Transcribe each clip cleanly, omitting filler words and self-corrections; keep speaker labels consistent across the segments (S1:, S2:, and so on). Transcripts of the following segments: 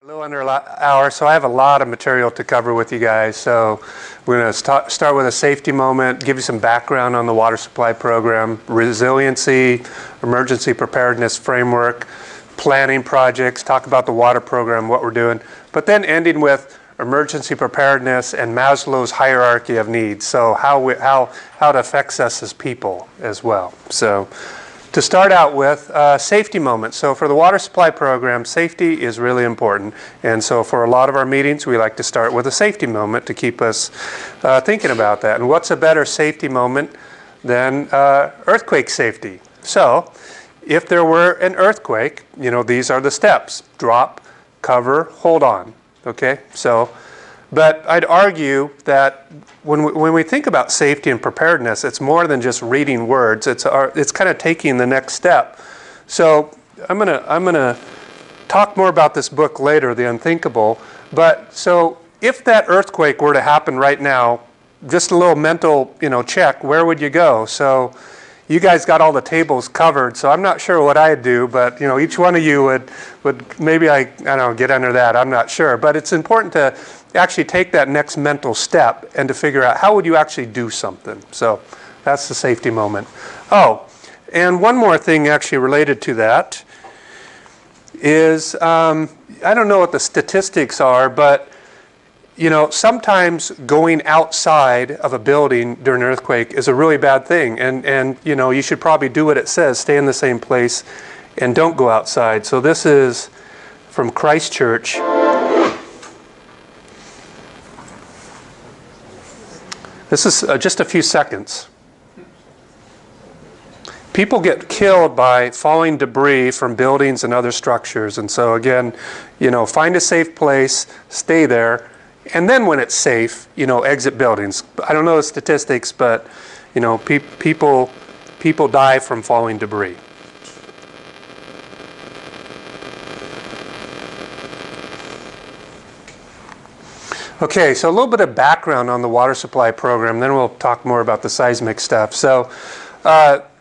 S1: little under an hour, so I have a lot of material to cover with you guys. So we're going to start with a safety moment, give you some background on the water supply program, resiliency, emergency preparedness framework, planning projects, talk about the water program, what we're doing, but then ending with emergency preparedness and Maslow's hierarchy of needs. So how it affects us as people as well. So to start out with, safety moments. So for the water supply program, safety is really important. And so for a lot of our meetings, we like to start with a safety moment to keep us thinking about that. And what's a better safety moment than earthquake safety? So if there were an earthquake, you know, these are the steps: drop, cover, hold on. Okay, so, but I'd argue that when we think about safety and preparedness, it's more than just reading words. It's kind of taking the next step. So I'm gonna talk more about this book later, The Unthinkable. But so if that earthquake were to happen right now, just a little mental, check. Where would you go? So you guys got all the tables covered, so I'm not sure what I'd do, but each one of you would maybe I don't know, get under that. I'm not sure, but it's important to actually take that next mental step and to figure out how would you actually do something. So that's the safety moment. Oh, and one more thing actually related to that is I don't know what the statistics are, but sometimes going outside of a building during an earthquake is a really bad thing. And you should probably do what it says, stay in the same place and don't go outside. So this is from Christchurch. This is just a few seconds. People get killed by falling debris from buildings and other structures. And so again, find a safe place, stay there. And then when it's safe, exit buildings. I don't know the statistics, but people die from falling debris. Okay, so a little bit of background on the water supply program, then we'll talk more about the seismic stuff. So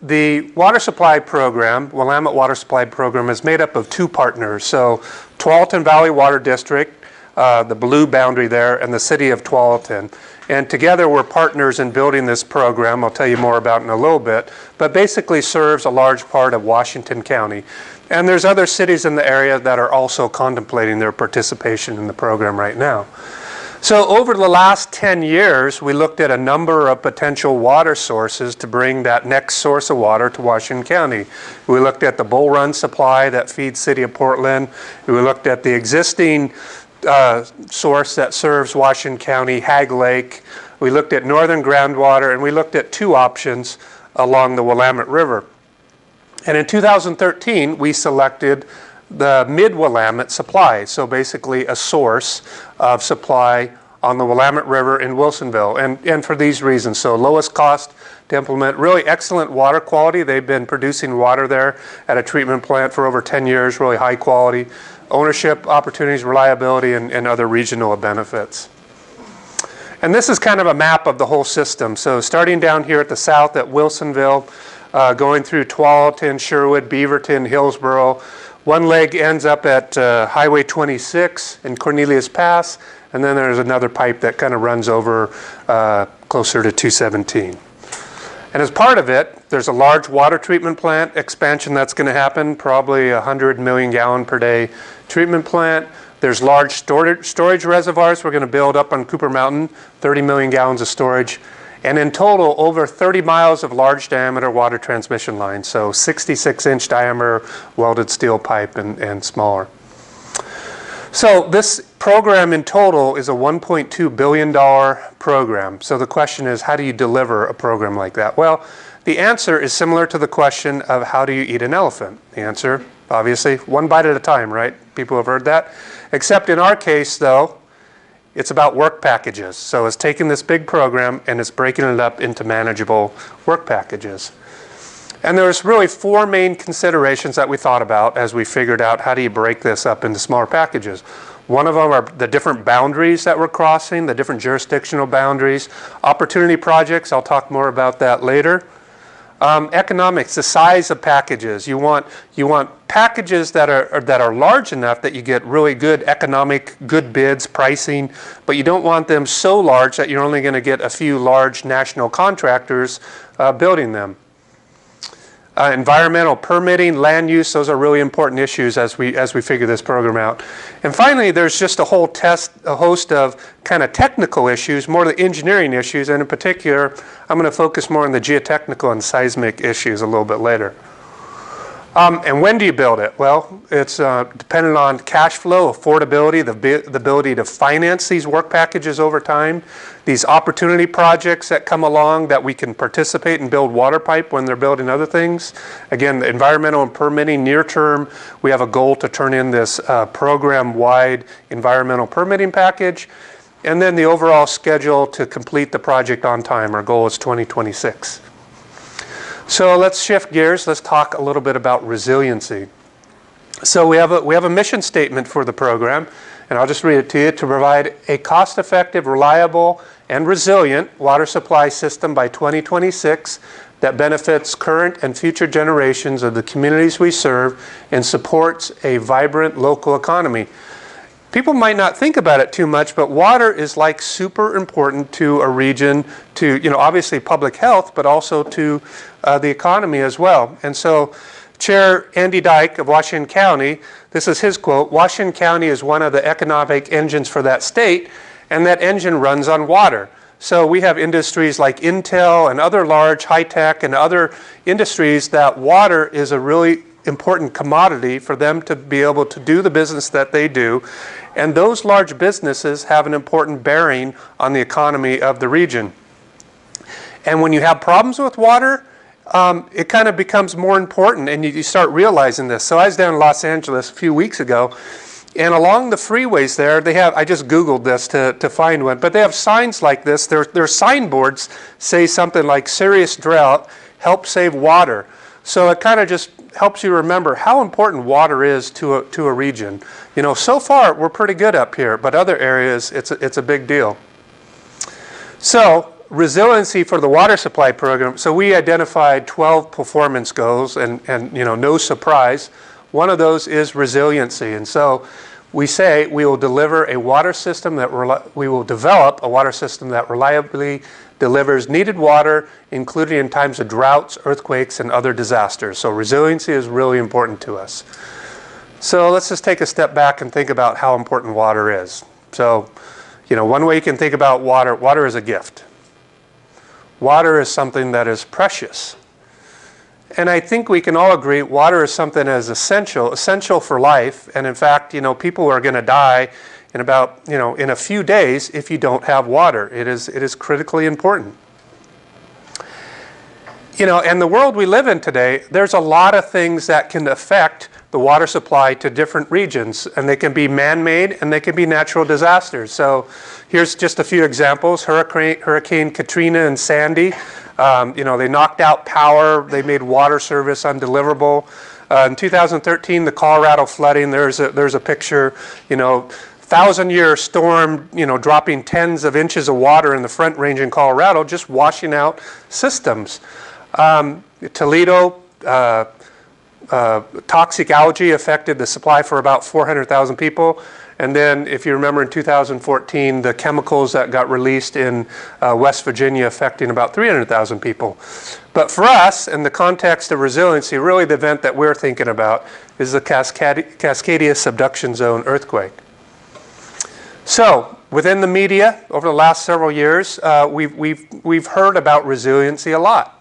S1: the water supply program, Willamette Water Supply Program, is made up of two partners. So Tualatin Valley Water District, the blue boundary there, and the city of Tualatin. And together we're partners in building this program. I'll tell you more about it in a little bit, but basically serves a large part of Washington County. And there's other cities in the area that are also contemplating their participation in the program right now. So over the last 10 years, we looked at a number of potential water sources to bring that next source of water to Washington County. We looked at the Bull Run supply that feeds City of Portland. We looked at the existing source that serves Washington County, Hagg Lake. We looked at northern groundwater, and we looked at two options along the Willamette River. And in 2013, we selected the Mid-Willamette supply, so basically a source of supply on the Willamette River in Wilsonville, and for these reasons. So lowest cost to implement, really excellent water quality. They've been producing water there at a treatment plant for over 10 years, really high quality. Ownership opportunities, reliability, and other regional benefits. And this is kind of a map of the whole system. So starting down here at the south at Wilsonville, going through Tualatin, Sherwood, Beaverton, Hillsboro. One leg ends up at Highway 26 in Cornelius Pass, and then there's another pipe that kind of runs over closer to 217. And as part of it, there's a large water treatment plant expansion that's going to happen, probably 100 million gallon per day treatment plant. There's large storage reservoirs we're going to build up on Cooper Mountain, 30 million gallons of storage. And in total, over 30 miles of large diameter water transmission lines, so 66-inch diameter welded steel pipe and smaller. So this program in total is a $1.2 billion program. So the question is, how do you deliver a program like that? Well, the answer is similar to the question of how do you eat an elephant? The answer, obviously, one bite at a time, right? People have heard that. Except in our case, though, it's about work packages. So it's taking this big program and it's breaking it up into manageable work packages. And there's really four main considerations that we thought about as we figured out how do you break this up into smaller packages. One of them are the different boundaries that we're crossing, the different jurisdictional boundaries. Opportunity projects, I'll talk more about that later. Economics, the size of packages. You want packages that are large enough that you get really good good bids, pricing, but you don't want them so large that you're only going to get a few large national contractors building them. Environmental permitting, land use, those are really important issues as we figure this program out. And finally, there's just a host of kind of technical issues, more the engineering issues, and in particular, I'm going to focus more on the geotechnical and seismic issues a little bit later. And when do you build it? Well, it's dependent on cash flow, affordability, the ability to finance these work packages over time, these opportunity projects that come along that we can participate and build water pipe when they're building other things. Again, the environmental and permitting near term, we have a goal to turn in this program-wide environmental permitting package. And then the overall schedule to complete the project on time. Our goal is 2026. So let's shift gears. Let's talk a little bit about resiliency. So we have a mission statement for the program, and I'll just read it to you: to provide a cost-effective, reliable, and resilient water supply system by 2026 that benefits current and future generations of the communities we serve and supports a vibrant local economy. People might not think about it too much, but water is like super important to a region, to, obviously public health, but also to the economy as well. And so Chair Andy Dyke of Washington County, this is his quote: "Washington County is one of the economic engines for that state, and that engine runs on water." So we have industries like Intel and other large high-tech and other industries that water is a really important commodity for them to be able to do the business that they do. And those large businesses have an important bearing on the economy of the region. And when you have problems with water, it kind of becomes more important, and you start realizing this. So I was down in Los Angeles a few weeks ago, and along the freeways there, they have, I just Googled this to find one, but they have signs like this. Their signboards say something like "Serious drought, help save water." So it kind of just helps you remember how important water is to a region. So far we're pretty good up here, but other areas it's a big deal. So resiliency for the water supply program. So we identified 12 performance goals, and no surprise, one of those is resiliency. And so we say we will develop a water system that reliably delivers needed water, including in times of droughts, earthquakes, and other disasters. So resiliency is really important to us. So let's just take a step back and think about how important water is. So, one way you can think about water is a gift. Water is something that is precious. And I think we can all agree water is something that is essential for life. And in fact, people are going to die in about, in a few days if you don't have water. It is critically important. And the world we live in today, there's a lot of things that can affect the water supply to different regions, and they can be man-made and they can be natural disasters. So here's just a few examples. Hurricane Katrina and Sandy, they knocked out power, they made water service undeliverable. In 2013, the Colorado flooding, there's a picture, 1,000-year storm, dropping tens of inches of water in the Front Range in Colorado, just washing out systems. Toledo, toxic algae affected the supply for about 400,000 people. And then, if you remember, in 2014, the chemicals that got released in West Virginia affecting about 300,000 people. But for us, in the context of resiliency, really the event that we're thinking about is the Cascadia Subduction Zone earthquake. So, within the media, over the last several years, we've heard about resiliency a lot.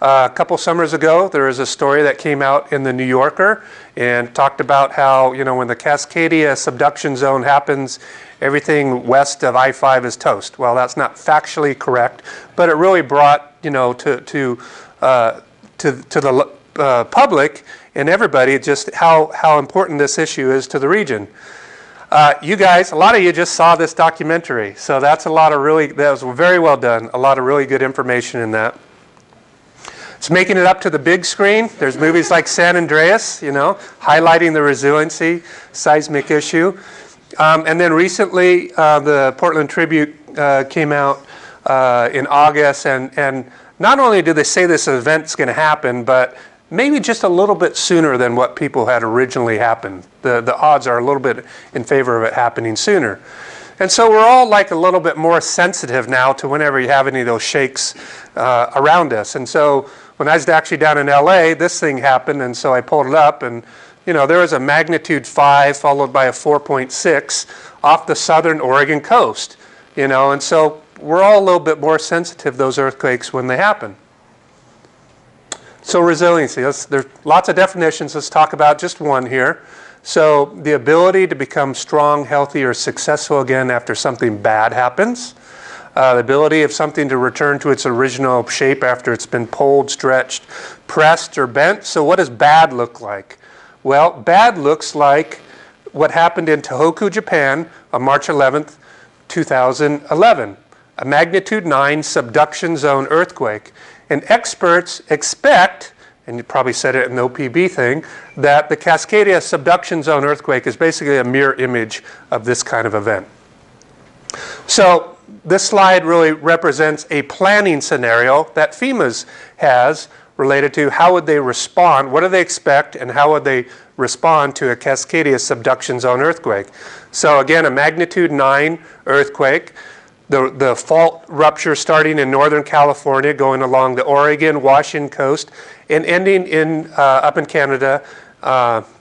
S1: A couple summers ago, there was a story that came out in the New Yorker and talked about how, when the Cascadia Subduction Zone happens, everything west of I-5 is toast. Well, that's not factually correct, but it really brought, to the public and everybody just how important this issue is to the region. You guys, a lot of you just saw this documentary, so that was very well done. A lot of really good information in that. It's making it up to the big screen. There's movies like San Andreas, highlighting the resiliency seismic issue. And then recently, the Portland Tribune came out in August, and not only do they say this event's going to happen, but maybe just a little bit sooner than what people had originally happened. The odds are a little bit in favor of it happening sooner. And so we're all like a little bit more sensitive now to whenever you have any of those shakes around us. And so when I was actually down in LA, this thing happened, and so I pulled it up, and there was a magnitude 5 followed by a 4.6 off the southern Oregon coast. And so we're all a little bit more sensitive to those earthquakes when they happen. So resiliency, there's lots of definitions. Let's talk about just one here. So the ability to become strong, healthy, or successful again after something bad happens. The ability of something to return to its original shape after it's been pulled, stretched, pressed, or bent. So what does bad look like? Well, bad looks like what happened in Tohoku, Japan on March 11th, 2011. A magnitude 9 subduction zone earthquake. And experts expect, and you probably said it in the OPB thing, that the Cascadia subduction zone earthquake is basically a mirror image of this kind of event. So this slide really represents a planning scenario that FEMA's has related to how would they respond, what do they expect, and how would they respond to a Cascadia subduction zone earthquake. So again, a magnitude 9 earthquake. The fault rupture starting in Northern California, going along the Oregon, Washington coast, and ending up in Canada,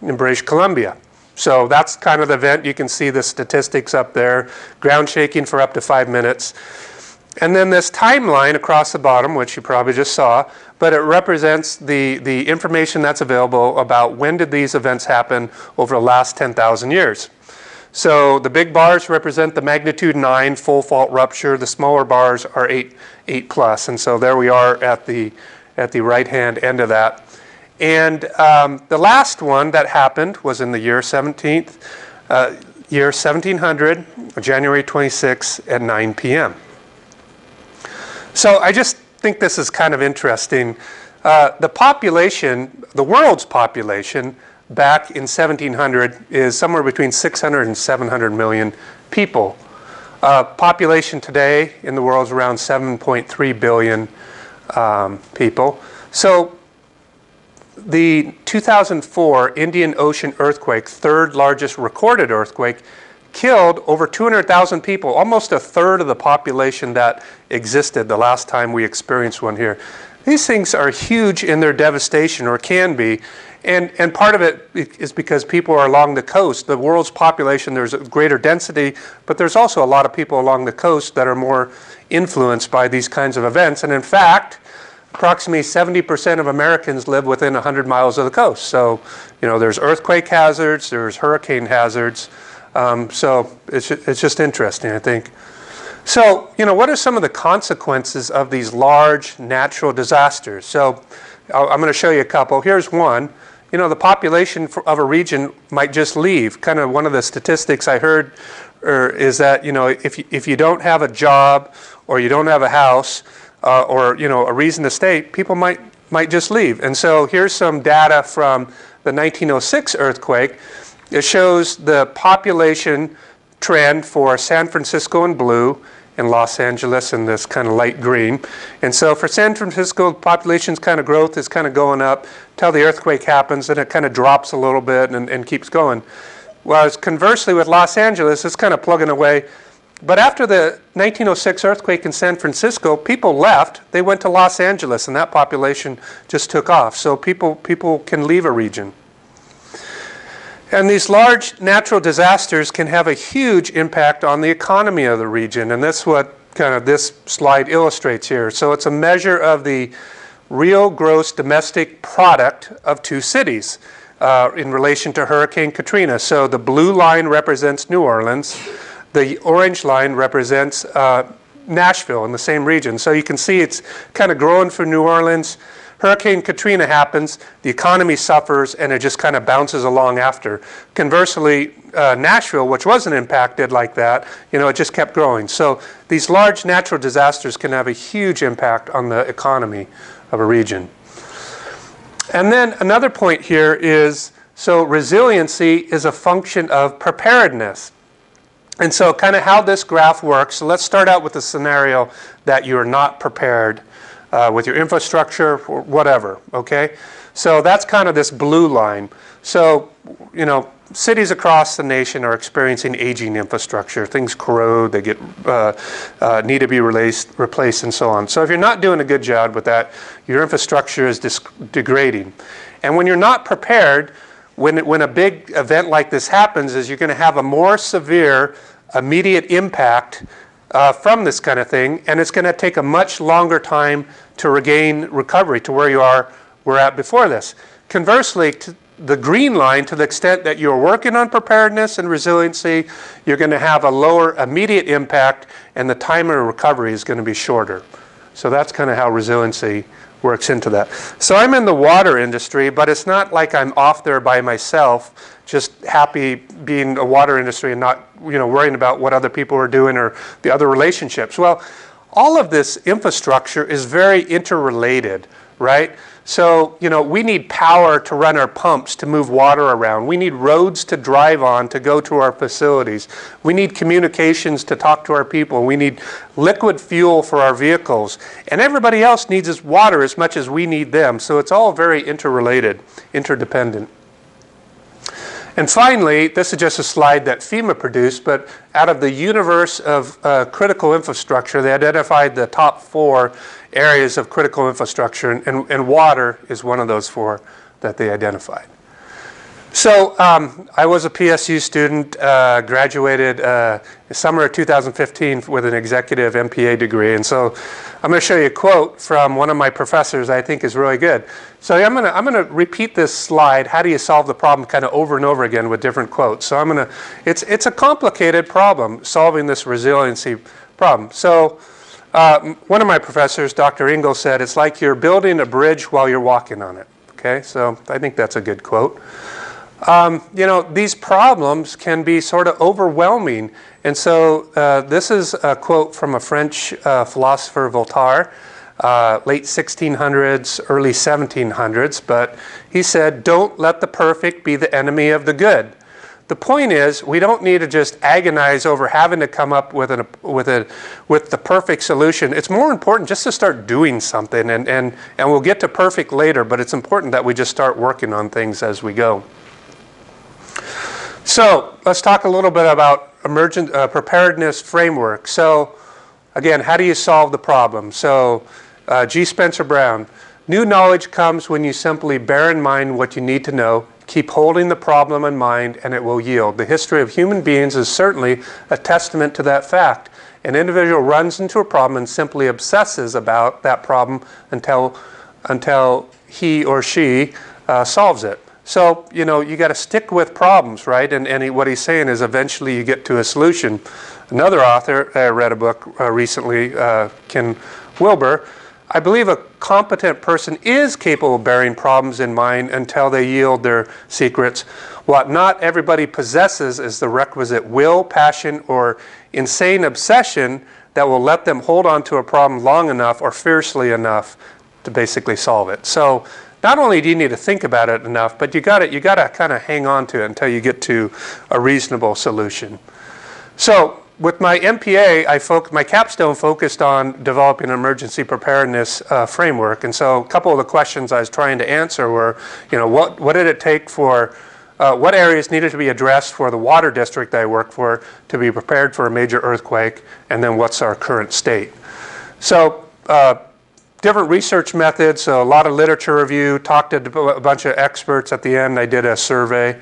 S1: in British Columbia. So that's kind of the event. You can see the statistics up there. Ground shaking for up to 5 minutes. And then this timeline across the bottom, which you probably just saw, but it represents the information that's available about when did these events happen over the last 10,000 years. So the big bars represent the magnitude 9 full fault rupture. The smaller bars are 8 plus. And so there we are at the right-hand end of that. And the last one that happened was in the year 1700, January 26 at 9 p.m. So I just think this is kind of interesting. The population, the world's population, back in 1700 is somewhere between 600 and 700 million people. Population today in the world is around 7.3 billion people. So the 2004 Indian Ocean earthquake, third largest recorded earthquake, killed over 200,000 people, almost a third of the population that existed the last time we experienced one here. These things are huge in their devastation, or can be. And part of it is because people are along the coast. The world's population, there's a greater density, but there's also a lot of people along the coast that are more influenced by these kinds of events. And in fact, approximately 70% of Americans live within 100 miles of the coast. So, there's earthquake hazards, there's hurricane hazards. So it's just interesting, I think. So, what are some of the consequences of these large natural disasters? So I'm going to show you a couple. Here's one. The population of a region might just leave. Kind of one of the statistics I heard is that, if you don't have a job or you don't have a house or, a reason to stay, people might just leave. And so here's some data from the 1906 earthquake. It shows the population trend for San Francisco in blue and Los Angeles in this kind of light green. And so for San Francisco, population's kind of growth is kind of going up till the earthquake happens, and it kind of drops a little bit and keeps going. Whereas conversely with Los Angeles, it's kind of plugging away. But after the 1906 earthquake in San Francisco, people left. They went to Los Angeles, and that population just took off. So people can leave a region. And these large natural disasters can have a huge impact on the economy of the region. And that's what kind of this slide illustrates here. So it's a measure of the real gross domestic product of two cities in relation to Hurricane Katrina. So the blue line represents New Orleans. The orange line represents Nashville in the same region. So you can see it's kind of growing for New Orleans. Hurricane Katrina happens, the economy suffers, and it just kind of bounces along after. Conversely, Nashville, which wasn't impacted like that, it just kept growing. So these large natural disasters can have a huge impact on the economy of a region. And then another point here is, so resiliency is a function of preparedness. And so kind of how this graph works, so let's start out with the scenario that you're not prepared with your infrastructure, or whatever, okay? So that's kind of this blue line. So, you know, cities across the nation are experiencing aging infrastructure. Things corrode, they get need to be replaced, and so on. So if you're not doing a good job with that, your infrastructure is degrading. And when you're not prepared, when a big event like this happens, is you're going to have a more severe immediate impact from this kind of thing, and it's going to take a much longer time to regain recovery to where we're at before this. Conversely, the green line, to the extent that you're working on preparedness and resiliency, you're going to have a lower immediate impact, and the time of recovery is going to be shorter. So that's kind of how resiliency works into that. So I'm in the water industry, but it's not like I'm off there by myself, just happy being a water industry and not, you know, worrying about what other people are doing or the other relationships. Well, all of this infrastructure is very interrelated, right? So, you know, we need power to run our pumps to move water around. We need roads to drive on to go to our facilities. We need communications to talk to our people. We need liquid fuel for our vehicles. And everybody else needs this water as much as we need them. So it's all very interrelated, interdependent. And finally, this is just a slide that FEMA produced, but out of the universe of critical infrastructure, they identified the top 4 areas of critical infrastructure, and water is one of those 4 that they identified. So I was a PSU student, graduated summer of 2015 with an executive MPA degree. And so I'm going to show you a quote from one of my professors I think is really good. So I'm going to repeat this slide, how do you solve the problem, kind of over and over again with different quotes. So it's a complicated problem, solving this resiliency problem. So one of my professors, Dr. Engel, said, it's like you're building a bridge while you're walking on it. Okay, so I think that's a good quote. You know, these problems can be sort of overwhelming. And so this is a quote from a French philosopher, Voltaire, late 1600s, early 1700s. But he said, don't let the perfect be the enemy of the good. The point is, we don't need to just agonize over having to come up with the perfect solution. It's more important just to start doing something. And we'll get to perfect later, but it's important that we just start working on things as we go. So let's talk a little bit about emergent preparedness framework. So again, how do you solve the problem? So G. Spencer Brown, new knowledge comes when you simply bear in mind what you need to know, keep holding the problem in mind, and it will yield. The history of human beings is certainly a testament to that fact. An individual runs into a problem and simply obsesses about that problem until he or she solves it. So, you know, you got to stick with problems, right? And what he's saying is eventually you get to a solution. Another author, I read a book recently, Ken Wilber, I believe a competent person is capable of bearing problems in mind until they yield their secrets. What not everybody possesses is the requisite will, passion, or insane obsession that will let them hold on to a problem long enough or fiercely enough to basically solve it. So not only do you need to think about it enough, but you got to kind of hang on to it until you get to a reasonable solution. So with my MPA, my capstone focused on developing an emergency preparedness framework. And so a couple of the questions I was trying to answer were, you know, what did it take for, what areas needed to be addressed for the water district I work for to be prepared for a major earthquake, and then what's our current state. So different research methods, so a lot of literature review, talked to a bunch of experts at the end. I did a survey.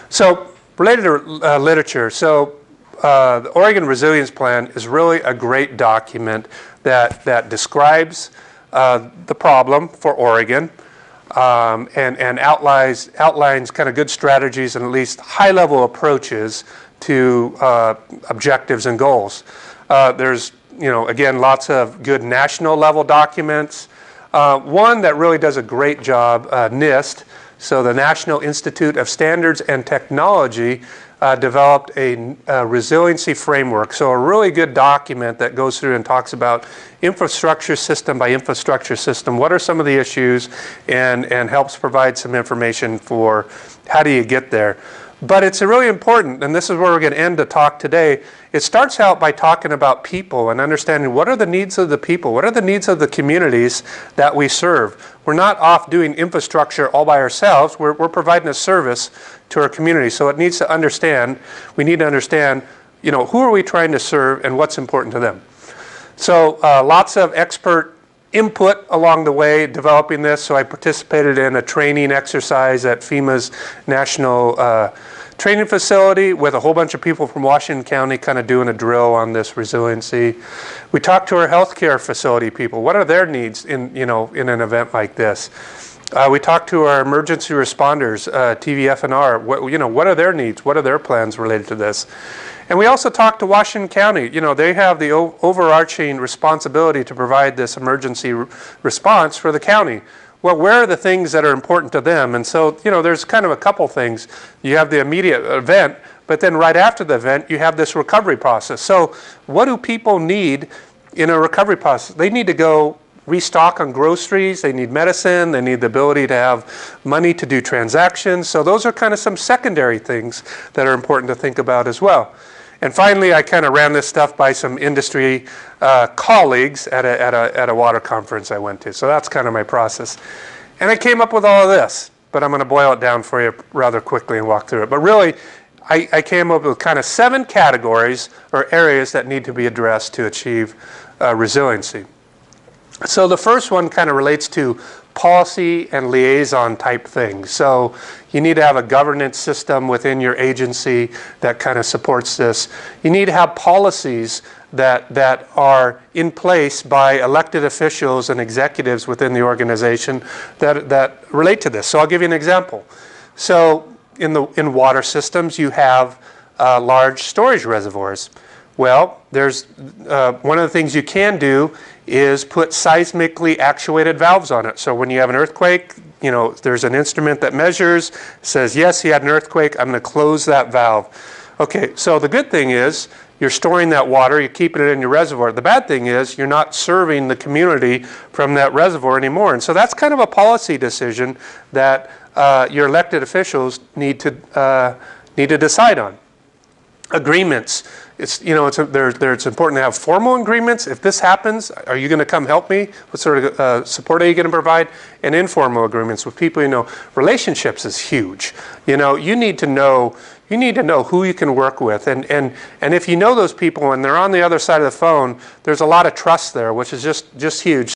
S1: So related to literature, so the Oregon Resilience Plan is really a great document that describes the problem for Oregon and outlines kind of good strategies and at least high-level approaches to objectives and goals. There's, you know, again, lots of good national level documents. One that really does a great job, NIST, so the National Institute of Standards and Technology, developed a resiliency framework. So a really good document that goes through and talks about infrastructure system by infrastructure system. What are some of the issues, and helps provide some information for how do you get there. But it's really important, and this is where we're going to end the talk today. It starts out by talking about people and understanding what are the needs of the people, what are the needs of the communities that we serve. We're not off doing infrastructure all by ourselves. We're providing a service to our community. So it needs to understand, we need to understand, you know, who are we trying to serve and what's important to them. So lots of expert input along the way developing this. So I participated in a training exercise at FEMA's National Training Facility with a whole bunch of people from Washington County kind of doing a drill on this resiliency. We talked to our healthcare facility people. What are their needs in, you know, in an event like this? We talked to our emergency responders, TVF&R. What are their needs? What are their plans related to this? And we also talked to Washington County. You know, they have the overarching responsibility to provide this emergency response for the county. Well, where are the things that are important to them? And so, you know, there's kind of a couple things. You have the immediate event, but then right after the event, you have this recovery process. So what do people need in a recovery process? They need to go restock on groceries, they need medicine, they need the ability to have money to do transactions. So those are kind of some secondary things that are important to think about as well. And finally, I kind of ran this stuff by some industry colleagues at a water conference I went to. So that's kind of my process. And I came up with all of this, but I'm going to boil it down for you rather quickly and walk through it. But really, I came up with kind of 7 categories or areas that need to be addressed to achieve resiliency. So the first one kind of relates to policy and liaison type things. So you need to have a governance system within your agency that kind of supports this. You need to have policies that are in place by elected officials and executives within the organization that relate to this. So I'll give you an example. So in water systems, you have large storage reservoirs. Well, there's one of the things you can do is put seismically actuated valves on it. So when you have an earthquake, you know, there's an instrument that measures, says, yes, you had an earthquake, I'm going to close that valve. Okay, so the good thing is you're storing that water, you're keeping it in your reservoir. The bad thing is you're not serving the community from that reservoir anymore. And so that's kind of a policy decision that your elected officials need to decide on. Agreements. It's important to have formal agreements. If this happens, are you going to come help me? What sort of support are you going to provide? And informal agreements with people you know. Relationships is huge. You know, you need to know who you can work with, and if you know those people and they're on the other side of the phone, there's a lot of trust there, which is just huge.